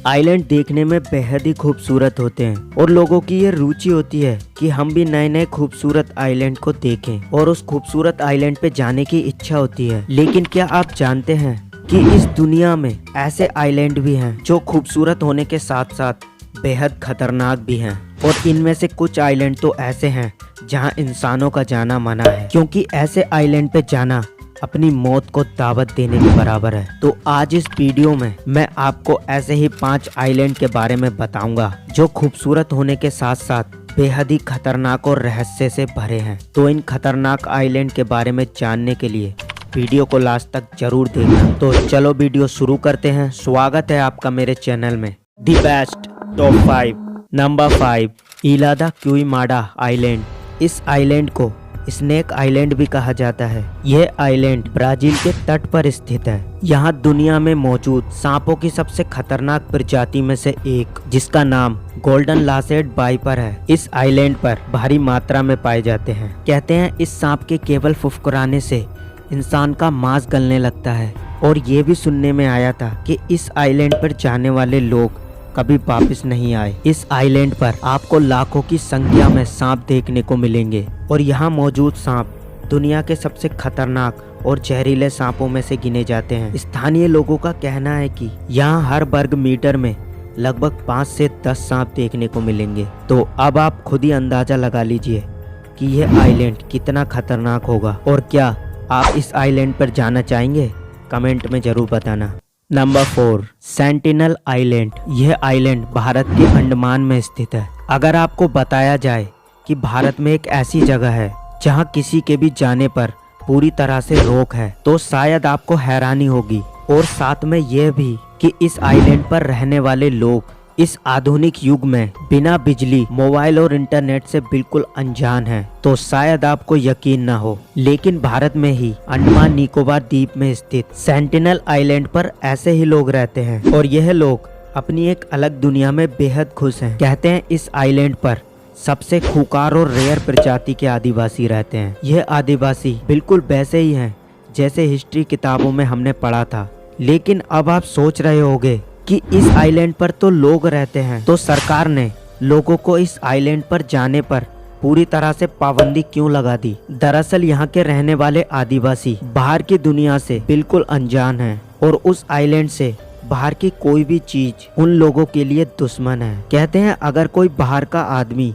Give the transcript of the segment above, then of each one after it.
Island देखने में बेहद ही खूबसूरत होते हैं और लोगों की ये रुचि होती है कि हम भी नए नए खूबसूरत आइलैंड को देखें और उस खूबसूरत आइलैंड पे जाने की इच्छा होती है। लेकिन क्या आप जानते हैं कि इस दुनिया में ऐसे आइलैंड भी हैं जो खूबसूरत होने के साथ साथ बेहद खतरनाक भी हैं, और इनमें से कुछ आइलैंड तो ऐसे हैं जहां इंसानों का जाना मना है, क्योंकि ऐसे आइलैंड पे जाना अपनी मौत को दावत देने के बराबर है। तो आज इस वीडियो में मैं आपको ऐसे ही 5 आइलैंड के बारे में बताऊंगा जो खूबसूरत होने के साथ साथ बेहद ही खतरनाक और रहस्य से भरे हैं। तो इन खतरनाक आइलैंड के बारे में जानने के लिए वीडियो को लास्ट तक जरूर देखना। तो चलो वीडियो शुरू करते हैं। स्वागत है आपका मेरे चैनल में। The best top 5। नंबर 5, इला दा क्विमाडा आइलैंड। इस आइलैंड को स्नेक आइलैंड भी कहा जाता है। यह आइलैंड ब्राजील के तट पर स्थित है। यहाँ दुनिया में मौजूद सांपों की सबसे खतरनाक प्रजाति में से एक, जिसका नाम गोल्डन लासेट वाइपर है, इस आइलैंड पर भारी मात्रा में पाए जाते हैं। कहते हैं इस सांप के केवल फुफकाराने से इंसान का मांस गलने लगता है। और ये भी सुनने में आया था कि इस आइलैंड पर जाने वाले लोग कभी वापस नहीं आए। इस आइलैंड पर आपको लाखों की संख्या में सांप देखने को मिलेंगे और यहाँ मौजूद सांप दुनिया के सबसे खतरनाक और जहरीले सांपों में से गिने जाते हैं। स्थानीय लोगों का कहना है कि यहाँ हर वर्ग मीटर में लगभग 5 से 10 सांप देखने को मिलेंगे। तो अब आप खुद ही अंदाजा लगा लीजिए कि यह आइलैंड कितना खतरनाक होगा, और क्या आप इस आइलैंड पर जाना चाहेंगे? कमेंट में जरूर बताना। Number 4, sentinel island. यह आइलैंड भारत के अंडमान में स्थित है। अगर आपको बताया जाए कि भारत में एक ऐसी जगह है जहां किसी के भी जाने पर पूरी तरह से रोक है, तो शायद आपको हैरानी होगी, और साथ में यह भी कि इस आइलैंड पर रहने वाले लोग इस आधुनिक युग में बिना बिजली, मोबाइल और इंटरनेट से बिल्कुल अनजान हैं। तो शायद आपको यकीन ना हो, लेकिन भारत में ही अंडमान निकोबार द्वीप में स्थित सेंटिनल आइलैंड पर ऐसे ही लोग रहते हैं, और यह लोग अपनी एक अलग दुनिया में बेहद खुश हैं। कहते हैं इस आइलैंड पर सबसे खूंखार और रेयर प्रजाति के आदिवासी रहते हैं। यह आदिवासी बिल्कुल वैसे ही हैं जैसे हिस्ट्री किताबों में हमने पढ़ा था। लेकिन अब आप सोच रहे होंगे कि इस आइलैंड पर तो लोग रहते हैं, तो सरकार ने लोगों को इस आइलैंड पर जाने पर पूरी तरह से पाबंदी क्यों लगा दी? दरअसल यहाँ के रहने वाले आदिवासी बाहर की दुनिया से बिल्कुल अनजान हैं, और उस आइलैंड से बाहर की कोई भी चीज उन लोगों के लिए दुश्मन है। कहते हैं अगर कोई बाहर का आदमी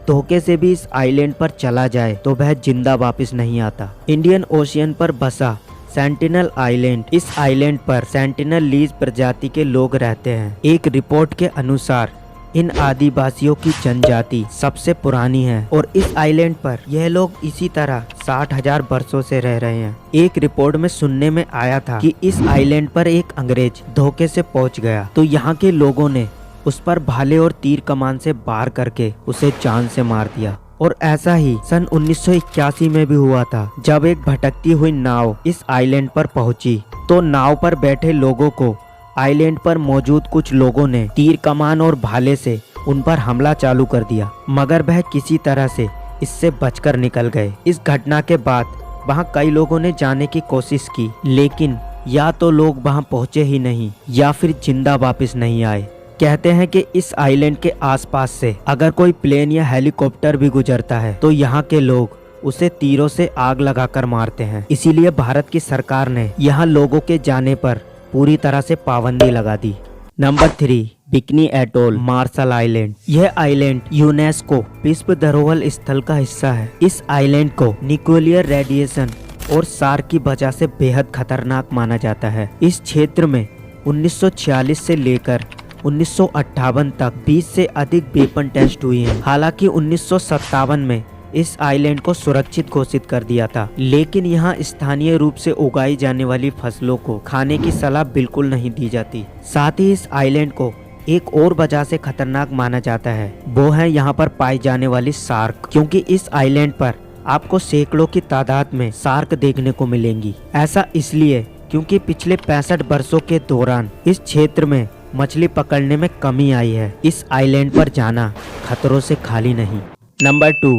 धोखे से भी इस आइलैंड पर चला जाए तो वह जिंदा वापस नहीं आता। इंडियन ओशियन पर बसा सेंटिनल आइलैंड। इस आइलैंड पर सेंटिनल लीज प्रजाति के लोग रहते हैं। एक रिपोर्ट के अनुसार इन आदिवासियों की जनजाति सबसे पुरानी है, और इस आइलैंड पर यह लोग इसी तरह 60,000 वर्षों से रह रहे हैं। एक रिपोर्ट में सुनने में आया था कि इस आइलैंड पर एक अंग्रेज धोखे से पहुंच गया, तो यहाँ के लोगों ने उस पर भाले और तीर कमान से वार करके उसे जान से मार दिया। और ऐसा ही सन 1981 में भी हुआ था, जब एक भटकती हुई नाव इस आइलैंड पर पहुंची, तो नाव पर बैठे लोगों को आइलैंड पर मौजूद कुछ लोगों ने तीर कमान और भाले से उन पर हमला चालू कर दिया, मगर वह किसी तरह से इससे बचकर निकल गए। इस घटना के बाद वहां कई लोगों ने जाने की कोशिश की, लेकिन या तो लोग वहां पहुंचे ही नहीं या फिर जिंदा वापस नहीं आए। कहते हैं कि इस आइलैंड के आसपास से अगर कोई प्लेन या हेलीकॉप्टर भी गुजरता है तो यहाँ के लोग उसे तीरों से आग लगाकर मारते हैं। इसीलिए भारत की सरकार ने यहाँ लोगों के जाने पर पूरी तरह से पाबंदी लगा दी। Number 3, Bikini Atoll, Marshall Island. यह आइलैंड यूनेस्को विश्व धरोहर स्थल का हिस्सा है। इस आइलैंड को न्यूक्लियर रेडिएशन और सार्क की वजह से बेहद खतरनाक माना जाता है। इस क्षेत्र में 1946 से लेकर 1958 तक 20 से अधिक वेपन टेस्ट हुए हैं। हालांकि 1957 में इस आइलैंड को सुरक्षित घोषित कर दिया था, लेकिन यहाँ स्थानीय रूप से उगाई जाने वाली फसलों को खाने की सलाह बिल्कुल नहीं दी जाती। साथ ही इस आइलैंड को एक और वजह से खतरनाक माना जाता है, वो है यहाँ पर पाई जाने वाली सार्क, क्योंकि इस आइलैंड पर आपको सैकड़ों की तादाद में सार्क देखने को मिलेंगी। ऐसा इसलिए क्योंकि पिछले 65 वर्षों के दौरान इस क्षेत्र में मछली पकड़ने में कमी आई है। इस आइलैंड पर जाना खतरों से खाली नहीं। Number 2,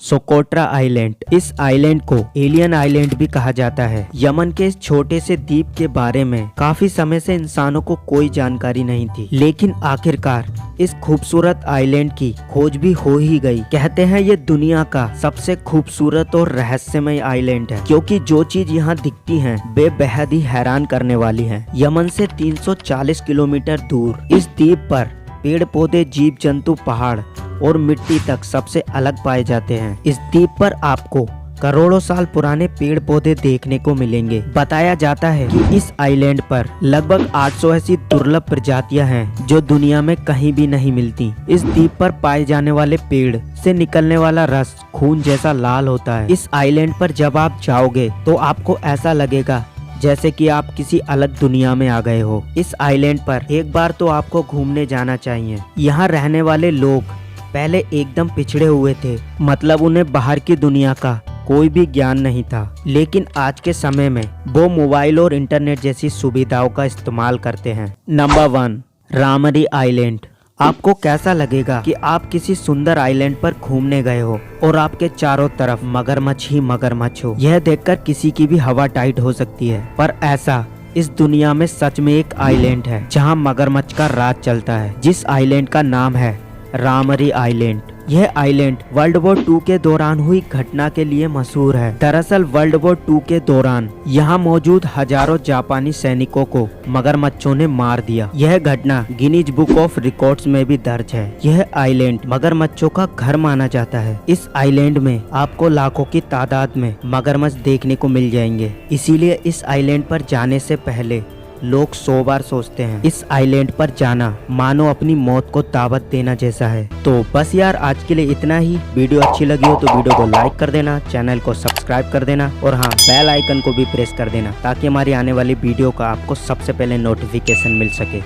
Socotra island. इस आइलैंड को एलियन आइलैंड भी कहा जाता है। यमन के इस छोटे से द्वीप के बारे में काफी समय से इंसानों को कोई जानकारी नहीं थी, लेकिन आखिरकार इस खूबसूरत आइलैंड की खोज भी हो ही गई। कहते हैं ये दुनिया का सबसे खूबसूरत और रहस्यमय आइलैंड है, क्योंकि जो चीज यहाँ दिखती हैं वे बेहद ही हैरान करने वाली हैं। यमन से 340 किलोमीटर दूर इस द्वीप पर पेड़ पौधे, जीव जंतु, पहाड़ और मिट्टी तक सबसे अलग पाए जाते हैं। इस द्वीप पर आपको करोड़ों साल पुराने पेड़ पौधे देखने को मिलेंगे। बताया जाता है कि इस आइलैंड पर लगभग 800 ऐसी दुर्लभ प्रजातियां हैं जो दुनिया में कहीं भी नहीं मिलती। इस द्वीप पर पाए जाने वाले पेड़ से निकलने वाला रस खून जैसा लाल होता है। इस आइलैंड पर जब आप जाओगे तो आपको ऐसा लगेगा जैसे कि आप किसी अलग दुनिया में आ गए हो। इस आइलैंड पर एक बार तो आपको घूमने जाना चाहिए। यहाँ रहने वाले लोग पहले एकदम पिछड़े हुए थे, मतलब उन्हें बाहर की दुनिया का कोई भी ज्ञान नहीं था। लेकिन आज के समय में वो मोबाइल और इंटरनेट जैसी सुविधाओं का इस्तेमाल करते हैं। नंबर 1, रामरी आइलैंड। आपको कैसा लगेगा कि आप किसी सुंदर आइलैंड पर घूमने गए हो और आपके चारों तरफ मगरमच्छ ही मगरमच्छ हो। यह देखकर किसी की भी हवा टाइट हो सकती है, पर ऐसा इस दुनिया में सच में एक आइलैंड है जहां मगरमच्छ का राज चलता है, जिस आइलैंड का नाम है रामरी आइलैंड। यह आइलैंड वर्ल्ड वॉर 2 के दौरान हुई घटना के लिए मशहूर है। दरअसल वर्ल्ड वॉर 2 के दौरान यहाँ मौजूद हजारों जापानी सैनिकों को मगरमच्छों ने मार दिया। यह घटना गिनीज बुक ऑफ रिकॉर्ड्स में भी दर्ज है। यह आइलैंड मगरमच्छों का घर माना जाता है। इस आइलैंड में आपको लाखों की तादाद में मगरमच्छ देखने को मिल जाएंगे। इसीलिए इस आइलैंड पर जाने से पहले लोग 100 बार सोचते हैं। इस आइलैंड पर जाना मानो अपनी मौत को दावत देना जैसा है। तो बस यार, आज के लिए इतना ही। वीडियो अच्छी लगी हो तो वीडियो को लाइक कर देना, चैनल को सब्सक्राइब कर देना और हाँ, बेल आइकन को भी प्रेस कर देना ताकि हमारी आने वाली वीडियो का आपको सबसे पहले नोटिफिकेशन मिल सके।